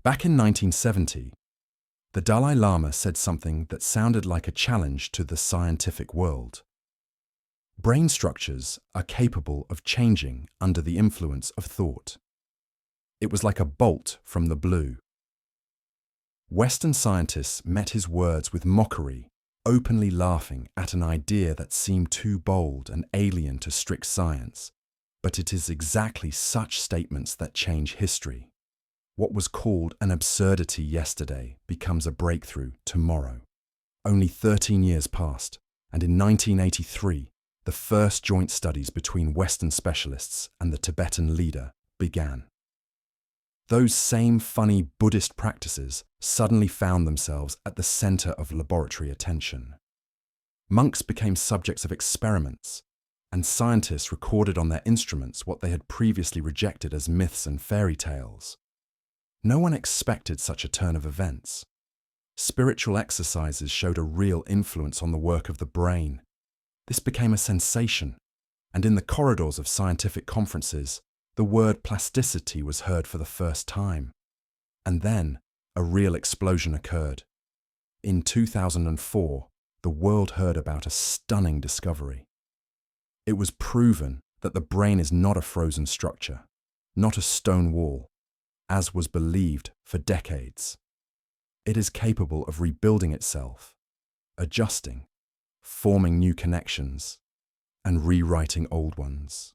Back in 1970, the Dalai Lama said something that sounded like a challenge to the scientific world. Brain structures are capable of changing under the influence of thought. It was like a bolt from the blue. Western scientists met his words with mockery, openly laughing at an idea that seemed too bold and alien to strict science. But it is exactly such statements that change history. What was called an absurdity yesterday becomes a breakthrough tomorrow. Only 13 years passed, and in 1983, the first joint studies between Western specialists and the Tibetan leader began. Those same funny Buddhist practices suddenly found themselves at the center of laboratory attention. Monks became subjects of experiments, and scientists recorded on their instruments what they had previously rejected as myths and fairy tales. No one expected such a turn of events. Spiritual exercises showed a real influence on the work of the brain. This became a sensation, and in the corridors of scientific conferences, the word plasticity was heard for the first time. And then, a real explosion occurred. In 2004, the world heard about a stunning discovery. It was proven that the brain is not a frozen structure, not a stone wall, as was believed for decades. It is capable of rebuilding itself, adjusting, forming new connections, and rewriting old ones.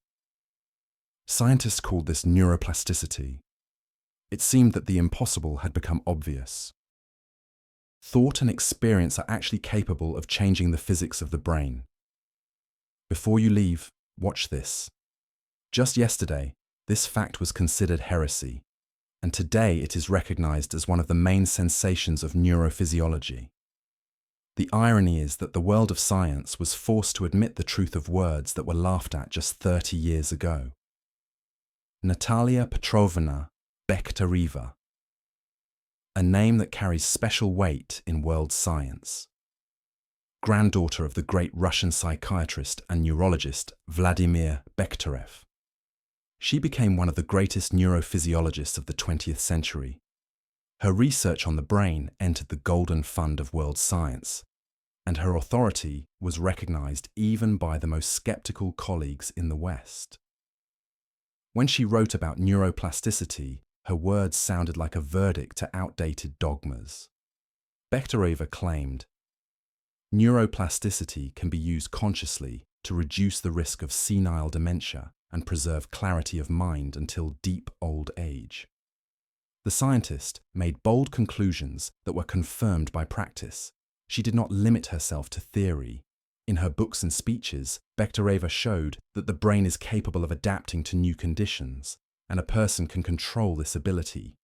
Scientists called this neuroplasticity. It seemed that the impossible had become obvious. Thought and experience are actually capable of changing the physics of the brain. Before you leave, watch this. Just yesterday, this fact was considered heresy, and today it is recognized as one of the main sensations of neurophysiology. The irony is that the world of science was forced to admit the truth of words that were laughed at just 30 years ago. Natalia Bekhtereva, a name that carries special weight in world science. Granddaughter of the great Russian psychiatrist and neurologist Vladimir Bekhterev. She became one of the greatest neurophysiologists of the 20th century. Her research on the brain entered the golden fund of world science, and her authority was recognized even by the most skeptical colleagues in the West. When she wrote about neuroplasticity, her words sounded like a verdict to outdated dogmas. Bekhtereva claimed, "Neuroplasticity can be used consciously to reduce the risk of senile dementia and preserve clarity of mind until deep old age." The scientist made bold conclusions that were confirmed by practice. She did not limit herself to theory. In her books and speeches, Bekhtereva showed that the brain is capable of adapting to new conditions, and a person can control this ability.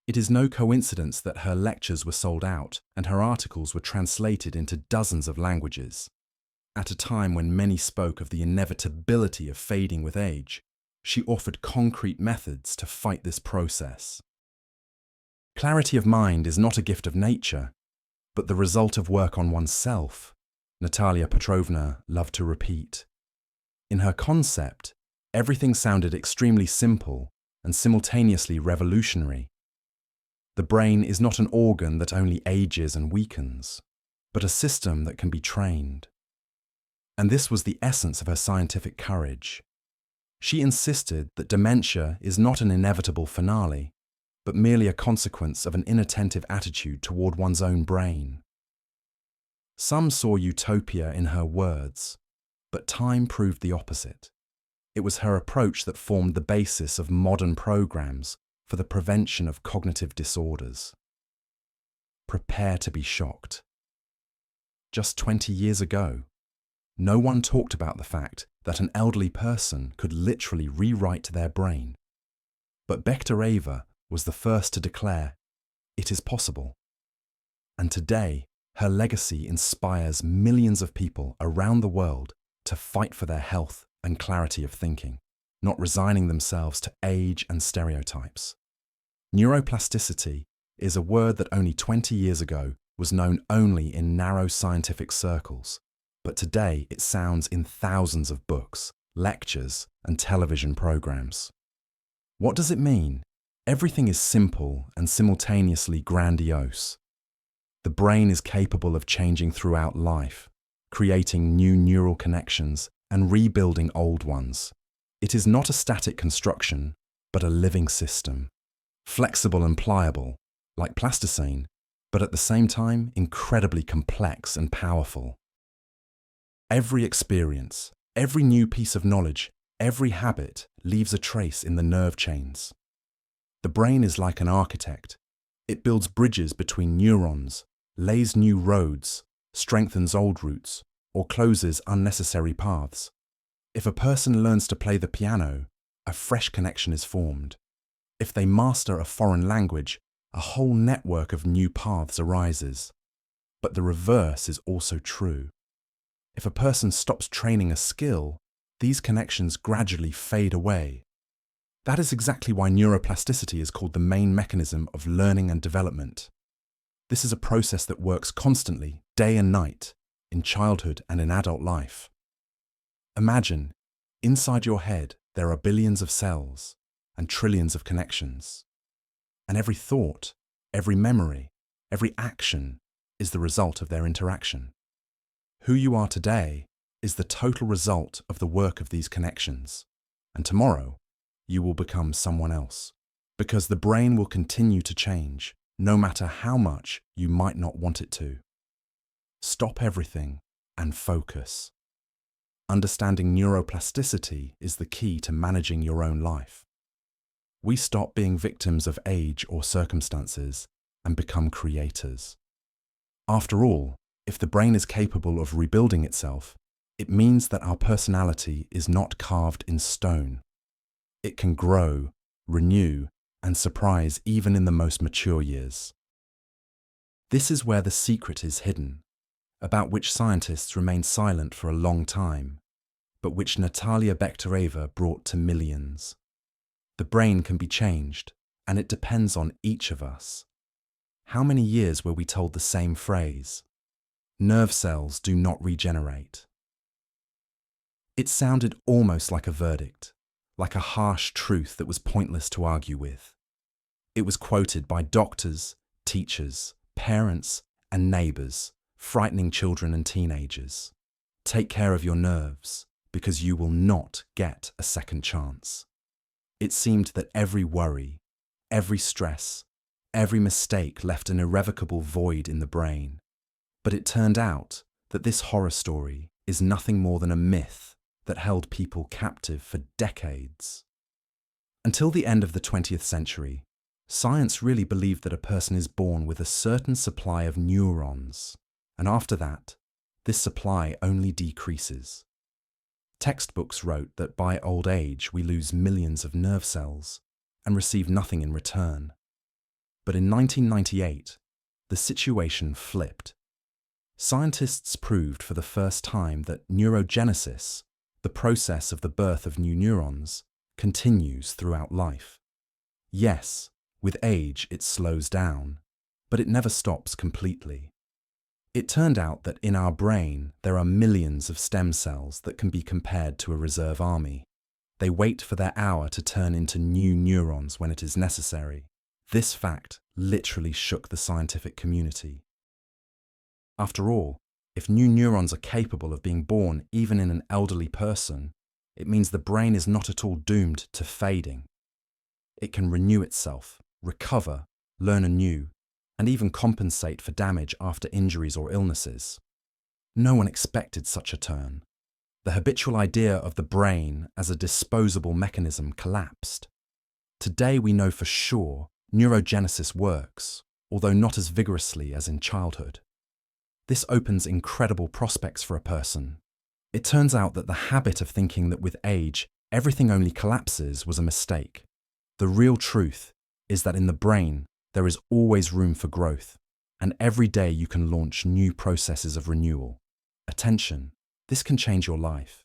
It is no coincidence that her lectures were sold out and her articles were translated into dozens of languages. At a time when many spoke of the inevitability of fading with age, she offered concrete methods to fight this process. Clarity of mind is not a gift of nature, but the result of work on oneself, Natalia Bekhtereva loved to repeat. In her concept, everything sounded extremely simple and simultaneously revolutionary. The brain is not an organ that only ages and weakens, but a system that can be trained. And this was the essence of her scientific courage. She insisted that dementia is not an inevitable finale, but merely a consequence of an inattentive attitude toward one's own brain. Some saw utopia in her words, but time proved the opposite. It was her approach that formed the basis of modern programs for the prevention of cognitive disorders. Prepare to be shocked. Just 20 years ago, no one talked about the fact that an elderly person could literally rewrite their brain. But Bekhtereva was the first to declare, it is possible. And today, her legacy inspires millions of people around the world to fight for their health and clarity of thinking, not resigning themselves to age and stereotypes. Neuroplasticity is a word that only 20 years ago was known only in narrow scientific circles, but today it sounds in thousands of books, lectures, and television programs. What does it mean? Everything is simple and simultaneously grandiose. The brain is capable of changing throughout life, creating new neural connections and rebuilding old ones. It is not a static construction, but a living system, flexible and pliable, like plasticine, but at the same time incredibly complex and powerful. Every experience, every new piece of knowledge, every habit leaves a trace in the nerve chains. The brain is like an architect. It builds bridges between neurons, lays new roads, strengthens old roots, or closes unnecessary paths. If a person learns to play the piano, a fresh connection is formed. If they master a foreign language, a whole network of new paths arises. But the reverse is also true. If a person stops training a skill, these connections gradually fade away. That is exactly why neuroplasticity is called the main mechanism of learning and development. This is a process that works constantly, day and night, in childhood and in adult life. Imagine, inside your head, there are billions of cells and trillions of connections. And every thought, every memory, every action is the result of their interaction. Who you are today is the total result of the work of these connections. And tomorrow, you will become someone else. Because the brain will continue to change, no matter how much you might not want it to. Stop everything and focus. Understanding neuroplasticity is the key to managing your own life. We stop being victims of age or circumstances and become creators. After all, if the brain is capable of rebuilding itself, it means that our personality is not carved in stone. It can grow, renew, and surprise even in the most mature years. This is where the secret is hidden, about which scientists remain silent for a long time, but which Natalia Bekhtereva brought to millions. The brain can be changed, and it depends on each of us. How many years were we told the same phrase? Nerve cells do not regenerate. It sounded almost like a verdict, like a harsh truth that was pointless to argue with. It was quoted by doctors, teachers, parents, and neighbors, frightening children and teenagers. Take care of your nerves, because you will not get a second chance. It seemed that every worry, every stress, every mistake left an irrevocable void in the brain. But it turned out that this horror story is nothing more than a myth that held people captive for decades. Until the end of the 20th century, science really believed that a person is born with a certain supply of neurons, and after that, this supply only decreases. Textbooks wrote that by old age we lose millions of nerve cells and receive nothing in return. But in 1998, the situation flipped. Scientists proved for the first time that neurogenesis, the process of the birth of new neurons, continues throughout life. Yes, with age it slows down, but it never stops completely. It turned out that in our brain there are millions of stem cells that can be compared to a reserve army. They wait for their hour to turn into new neurons when it is necessary. This fact literally shook the scientific community. After all, if new neurons are capable of being born even in an elderly person, it means the brain is not at all doomed to fading. It can renew itself, recover, learn anew, and even compensate for damage after injuries or illnesses. No one expected such a turn. The habitual idea of the brain as a disposable mechanism collapsed. Today we know for sure neurogenesis works, although not as vigorously as in childhood. This opens incredible prospects for a person. It turns out that the habit of thinking that with age everything only collapses was a mistake. The real truth is that in the brain there is always room for growth, and every day you can launch new processes of renewal. Attention, this can change your life.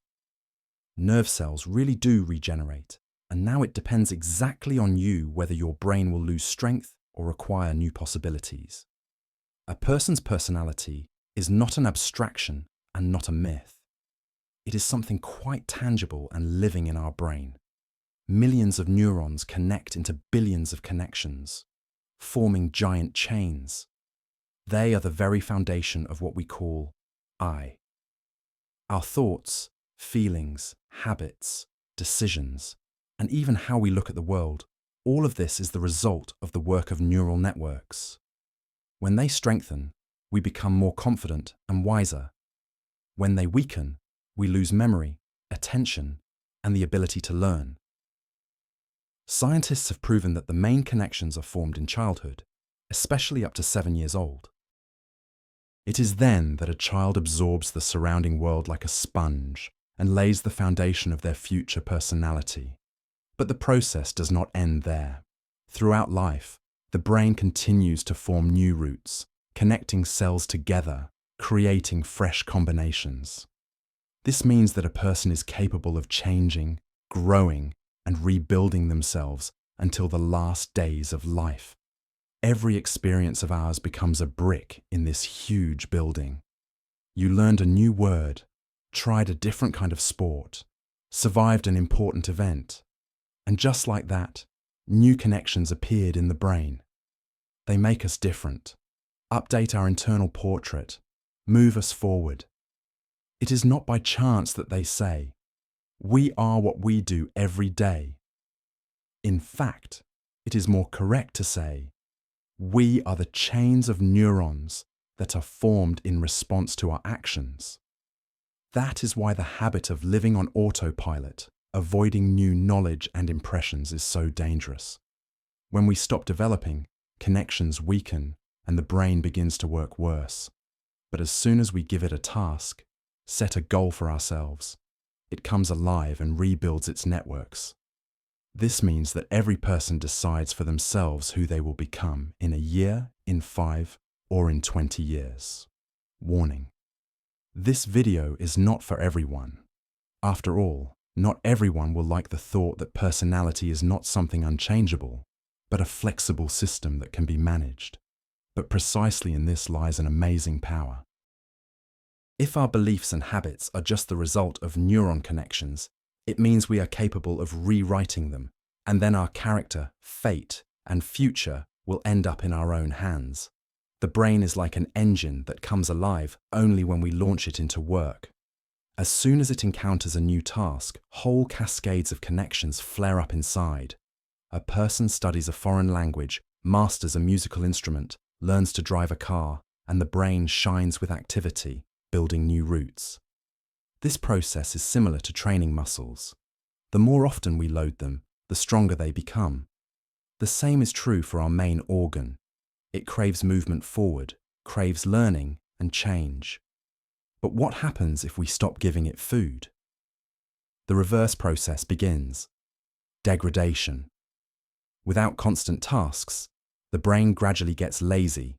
Nerve cells really do regenerate, and now it depends exactly on you whether your brain will lose strength or acquire new possibilities. A person's personality is not an abstraction and not a myth. It is something quite tangible and living in our brain. millions of neurons connect into billions of connections, forming giant chains. They are the very foundation of what we call I. Our thoughts, feelings, habits, decisions, and even how we look at the world, all of this is the result of the work of neural networks. When they strengthen, we become more confident and wiser. When they weaken, we lose memory, attention, and the ability to learn. Scientists have proven that the main connections are formed in childhood, especially up to 7 years old. It is then that a child absorbs the surrounding world like a sponge and lays the foundation of their future personality. But the process does not end there. Throughout life, the brain continues to form new roots, connecting cells together, creating fresh combinations. This means that a person is capable of changing, growing, and rebuilding themselves until the last days of life. Every experience of ours becomes a brick in this huge building. You learned a new word, tried a different kind of sport, survived an important event, and just like that, new connections appeared in the brain. They make us different, update our internal portrait, move us forward. It is not by chance that they say, "We are what we do every day." In fact, it is more correct to say, we are the chains of neurons that are formed in response to our actions. That is why the habit of living on autopilot, avoiding new knowledge and impressions is so dangerous. When we stop developing, connections weaken and the brain begins to work worse. But as soon as we give it a task, set a goal for ourselves, it comes alive and rebuilds its networks. This means that every person decides for themselves who they will become in a year, in 5, or in 20 years. Warning: this video is not for everyone. After all, not everyone will like the thought that personality is not something unchangeable, but a flexible system that can be managed. But precisely in this lies an amazing power. If our beliefs and habits are just the result of neuron connections, it means we are capable of rewriting them, and then our character, fate, and future will end up in our own hands. The brain is like an engine that comes alive only when we launch it into work. As soon as it encounters a new task, whole cascades of connections flare up inside. A person studies a foreign language, masters a musical instrument, learns to drive a car, and the brain shines with activity, building new roots. This process is similar to training muscles. The more often we load them, the stronger they become. The same is true for our main organ. It craves movement forward, craves learning and change. But what happens if we stop giving it food? The reverse process begins: degradation. Without constant tasks, the brain gradually gets lazy,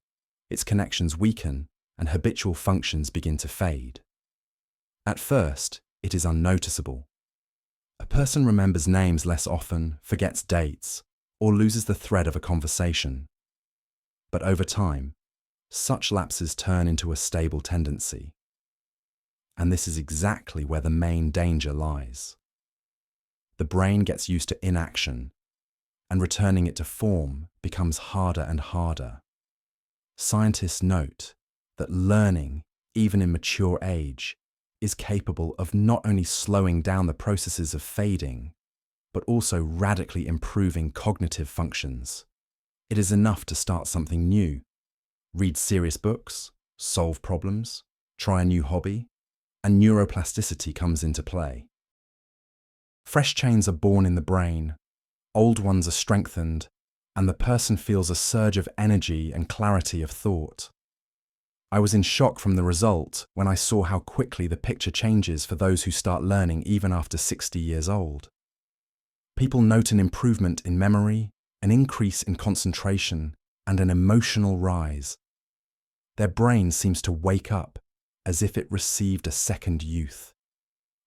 its connections weaken, and habitual functions begin to fade. At first, it is unnoticeable. A person remembers names less often, forgets dates, or loses the thread of a conversation. But over time, such lapses turn into a stable tendency. And this is exactly where the main danger lies. The brain gets used to inaction, and returning it to form becomes harder and harder. Scientists note that learning, even in mature age, is capable of not only slowing down the processes of fading, but also radically improving cognitive functions. It is enough to start something new, read serious books, solve problems, try a new hobby, and neuroplasticity comes into play. Fresh chains are born in the brain, old ones are strengthened, and the person feels a surge of energy and clarity of thought. I was in shock from the result when I saw how quickly the picture changes for those who start learning even after 60 years old. People note an improvement in memory, an increase in concentration, and an emotional rise. Their brain seems to wake up as if it received a second youth.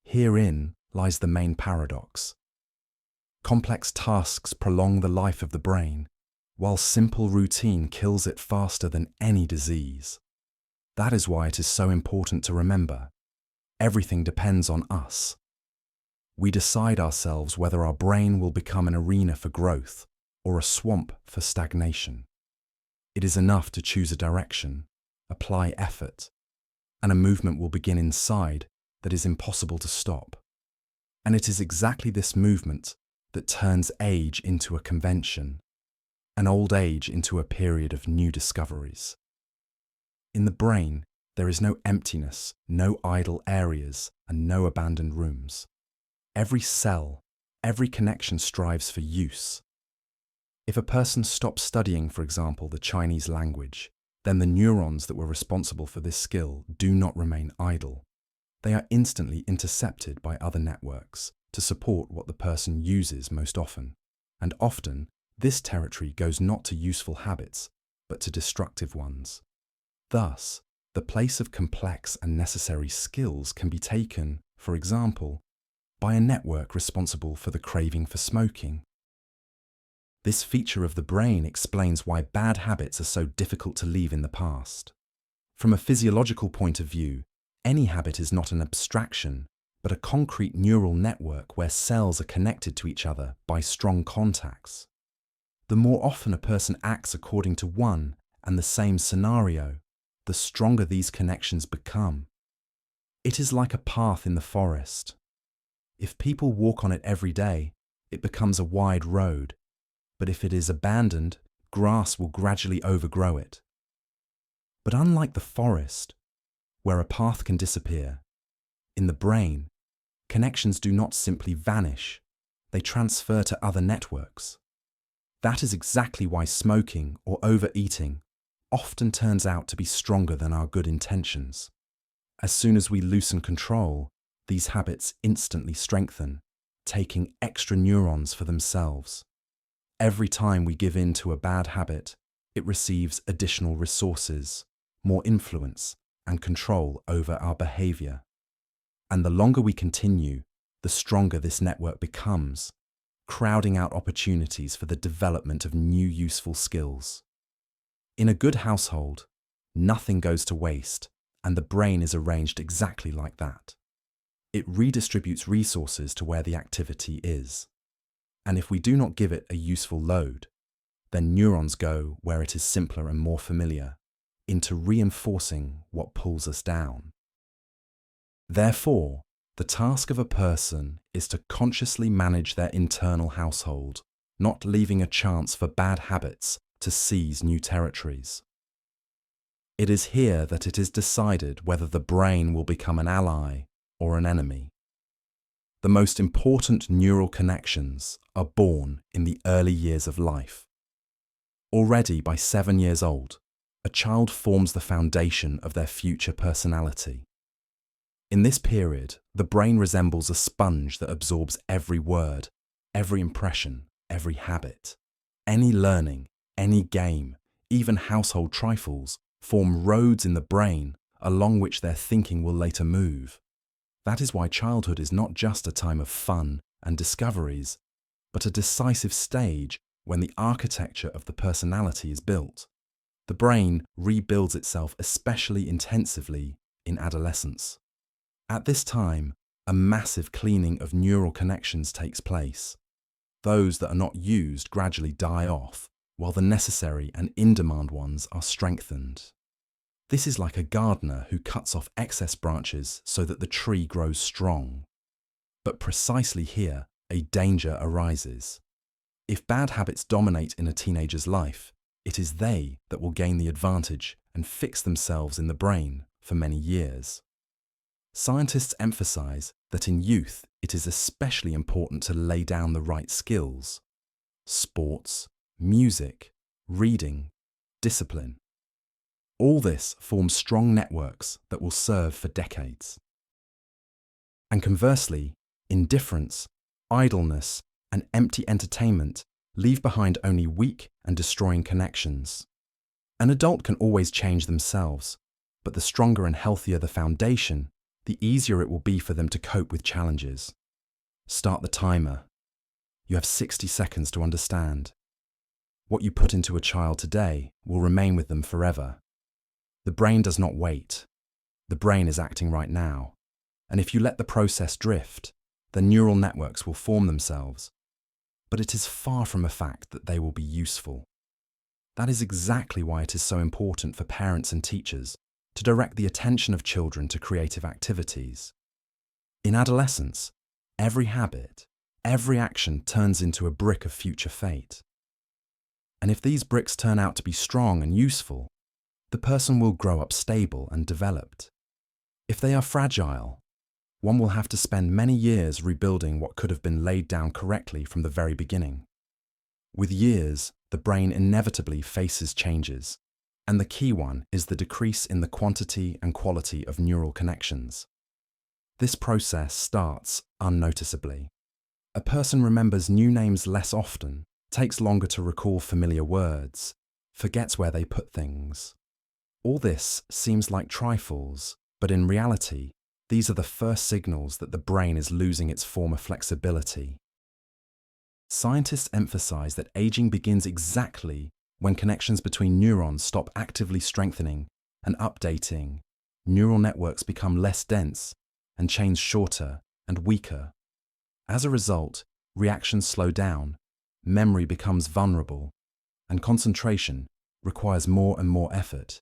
Herein lies the main paradox. Complex tasks prolong the life of the brain, while simple routine kills it faster than any disease. That is why it is so important to remember, everything depends on us. We decide ourselves whether our brain will become an arena for growth or a swamp for stagnation. It is enough to choose a direction, apply effort, and a movement will begin inside that is impossible to stop. And it is exactly this movement that turns age into a convention, and old age into a period of new discoveries. In the brain, there is no emptiness, no idle areas, and no abandoned rooms. Every cell, every connection strives for use. If a person stops studying, for example, the Chinese language, then the neurons that were responsible for this skill do not remain idle. They are instantly intercepted by other networks to support what the person uses most often. And often, this territory goes not to useful habits, but to destructive ones. Thus, the place of complex and necessary skills can be taken, for example, by a network responsible for the craving for smoking. This feature of the brain explains why bad habits are so difficult to leave in the past. From a physiological point of view, any habit is not an abstraction, but a concrete neural network where cells are connected to each other by strong contacts. The more often a person acts according to one and the same scenario, the stronger these connections become. It is like a path in the forest. If people walk on it every day, it becomes a wide road, but if it is abandoned, grass will gradually overgrow it. But unlike the forest, where a path can disappear, in the brain, connections do not simply vanish, they transfer to other networks. That is exactly why smoking or overeating often turns out to be stronger than our good intentions. As soon as we loosen control, these habits instantly strengthen, taking extra neurons for themselves. Every time we give in to a bad habit, it receives additional resources, more influence, and control over our behavior. And the longer we continue, the stronger this network becomes, crowding out opportunities for the development of new useful skills. In a good household, nothing goes to waste, and the brain is arranged exactly like that. It redistributes resources to where the activity is. And if we do not give it a useful load, then neurons go where it is simpler and more familiar, into reinforcing what pulls us down. Therefore, the task of a person is to consciously manage their internal household, not leaving a chance for bad habits to seize new territories. It is here that it is decided whether the brain will become an ally or an enemy. The most important neural connections are born in the early years of life. Already by 7 years old, a child forms the foundation of their future personality. In this period, the brain resembles a sponge that absorbs every word, every impression, every habit. Any learning, any game, even household trifles, form roads in the brain along which their thinking will later move. That is why childhood is not just a time of fun and discoveries, but a decisive stage when the architecture of the personality is built. The brain rebuilds itself especially intensively in adolescence. At this time, a massive cleaning of neural connections takes place. Those that are not used gradually die off, while the necessary and in-demand ones are strengthened. This is like a gardener who cuts off excess branches so that the tree grows strong. But precisely here, a danger arises. If bad habits dominate in a teenager's life, it is they that will gain the advantage and fix themselves in the brain for many years. Scientists emphasize that in youth it is especially important to lay down the right skills: sports, music, reading, discipline. All this forms strong networks that will serve for decades. And conversely, indifference, idleness, and empty entertainment leave behind only weak and destroying connections. An adult can always change themselves, but the stronger and healthier the foundation, the easier it will be for them to cope with challenges. Start the timer. You have 60 seconds to understand. What you put into a child today will remain with them forever. The brain does not wait. The brain is acting right now. And if you let the process drift, the neural networks will form themselves, but it is far from a fact that they will be useful. That is exactly why it is so important for parents and teachers to direct the attention of children to creative activities. In adolescence, every habit, every action turns into a brick of future fate. And if these bricks turn out to be strong and useful, the person will grow up stable and developed. If they are fragile, one will have to spend many years rebuilding what could have been laid down correctly from the very beginning. With years, the brain inevitably faces changes, and the key one is the decrease in the quantity and quality of neural connections. This process starts unnoticeably. A person remembers new names less often, takes longer to recall familiar words, forgets where they put things. All this seems like trifles, but in reality, these are the first signals that the brain is losing its former flexibility. Scientists emphasize that aging begins exactly when connections between neurons stop actively strengthening and updating. Neural networks become less dense and chains shorter and weaker. As a result, reactions slow down, memory becomes vulnerable, and concentration requires more and more effort.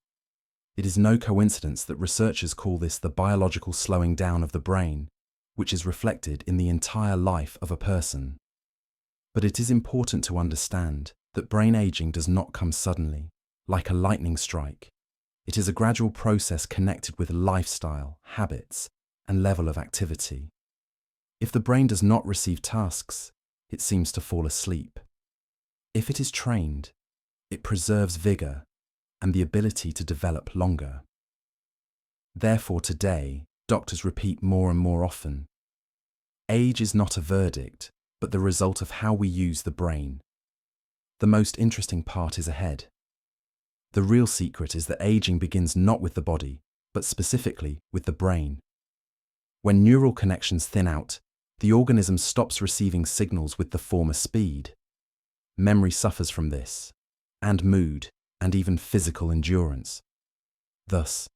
It is no coincidence that researchers call this the biological slowing down of the brain, which is reflected in the entire life of a person. But it is important to understand that brain aging does not come suddenly, like a lightning strike. It is a gradual process connected with lifestyle, habits, and level of activity. If the brain does not receive tasks, it seems to fall asleep. If it is trained, it preserves vigor and the ability to develop longer. Therefore, today, doctors repeat more and more often, age is not a verdict, but the result of how we use the brain. The most interesting part is ahead. The real secret is that aging begins not with the body, but specifically with the brain. When neural connections thin out, the organism stops receiving signals with the former speed. Memory suffers from this, and mood, and even physical endurance. Thus,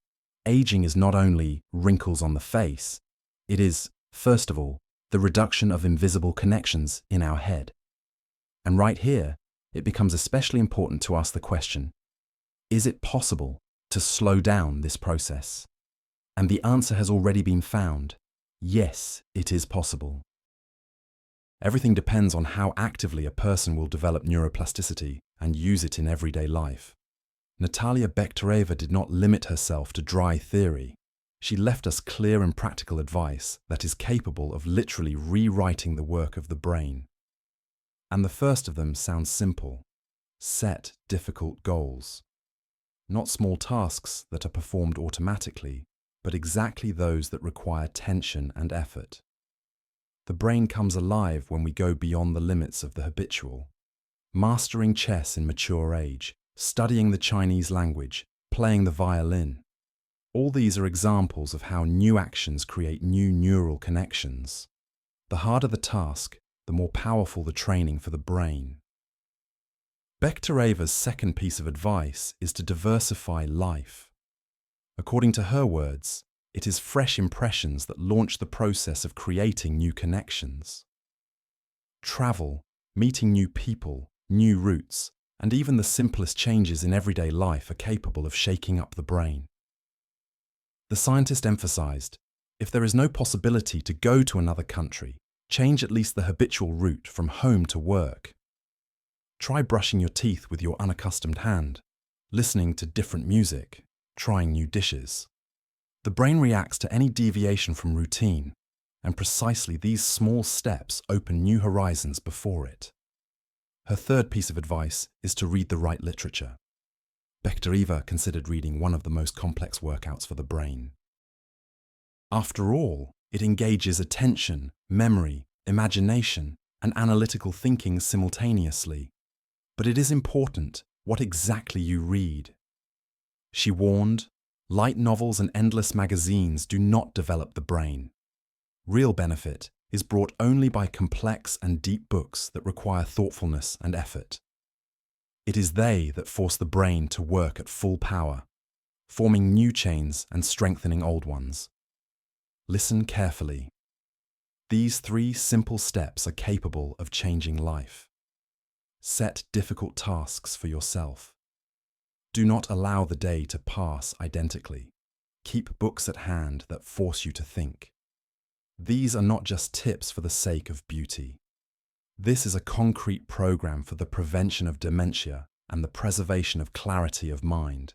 aging is not only wrinkles on the face, it is, first of all, the reduction of invisible connections in our head. And right here, it becomes especially important to ask the question, is it possible to slow down this process? And the answer has already been found. Yes, it is possible. Everything depends on how actively a person will develop neuroplasticity and use it in everyday life. Natalia Bekhtereva did not limit herself to dry theory. She left us clear and practical advice that is capable of literally rewriting the work of the brain. And the first of them sounds simple. Set difficult goals. Not small tasks that are performed automatically, but exactly those that require tension and effort. The brain comes alive when we go beyond the limits of the habitual. Mastering chess in mature age, studying the Chinese language, playing the violin. All these are examples of how new actions create new neural connections. The harder the task, the more powerful the training for the brain. Bekhtereva's second piece of advice is to diversify life. According to her words, it is fresh impressions that launch the process of creating new connections. Travel, meeting new people, new routes, and even the simplest changes in everyday life are capable of shaking up the brain. The scientist emphasized, if there is no possibility to go to another country, change at least the habitual route from home to work. Try brushing your teeth with your unaccustomed hand, listening to different music, trying new dishes. The brain reacts to any deviation from routine, and precisely these small steps open new horizons before it. Her third piece of advice is to read the right literature. Bekhtereva considered reading one of the most complex workouts for the brain. After all, it engages attention, memory, imagination, and analytical thinking simultaneously. But it is important what exactly you read. She warned, light novels and endless magazines do not develop the brain. Real benefit is brought only by complex and deep books that require thoughtfulness and effort. It is they that force the brain to work at full power, forming new chains and strengthening old ones. Listen carefully. These 3 simple steps are capable of changing life. Set difficult tasks for yourself. Do not allow the day to pass identically. Keep books at hand that force you to think. These are not just tips for the sake of beauty. This is a concrete program for the prevention of dementia and the preservation of clarity of mind.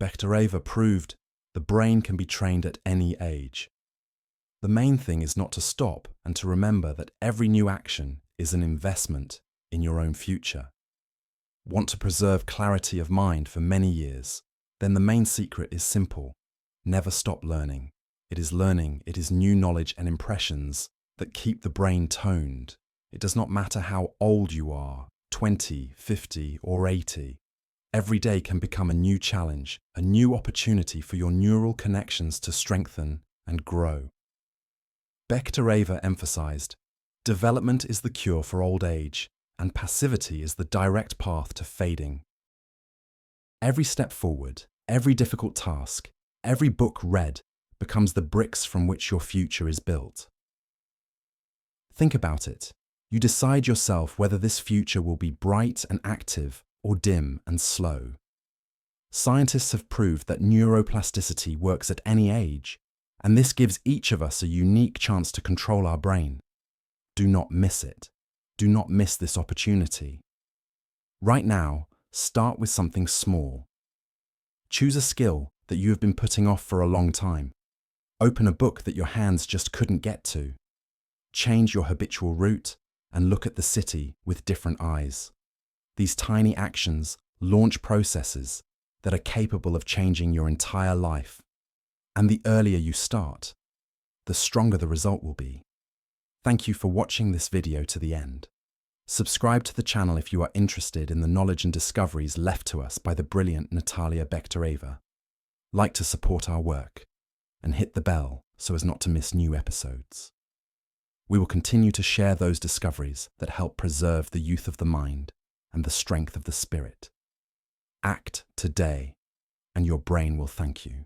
Bekhtereva proved the brain can be trained at any age. The main thing is not to stop and to remember that every new action is an investment in your own future. Want to preserve clarity of mind for many years? Then the main secret is simple. Never stop learning. It is new knowledge and impressions that keep the brain toned. It does not matter how old you are, 20, 50, or 80. Every day can become a new challenge, a new opportunity for your neural connections to strengthen and grow. Bekhtereva emphasized, development is the cure for old age, and passivity is the direct path to fading. Every step forward, every difficult task, every book read becomes the bricks from which your future is built. Think about it. You decide yourself whether this future will be bright and active or dim and slow. Scientists have proved that neuroplasticity works at any age, and this gives each of us a unique chance to control our brain. Do not miss it. Do not miss this opportunity. Right now, start with something small. Choose a skill that you have been putting off for a long time. Open a book that your hands just couldn't get to. Change your habitual route and look at the city with different eyes. These tiny actions launch processes that are capable of changing your entire life. And the earlier you start, the stronger the result will be. Thank you for watching this video to the end. Subscribe to the channel if you are interested in the knowledge and discoveries left to us by the brilliant Natalia Bekhtereva. Like to support our work and hit the bell so as not to miss new episodes. We will continue to share those discoveries that help preserve the youth of the mind and the strength of the spirit. Act today, and your brain will thank you.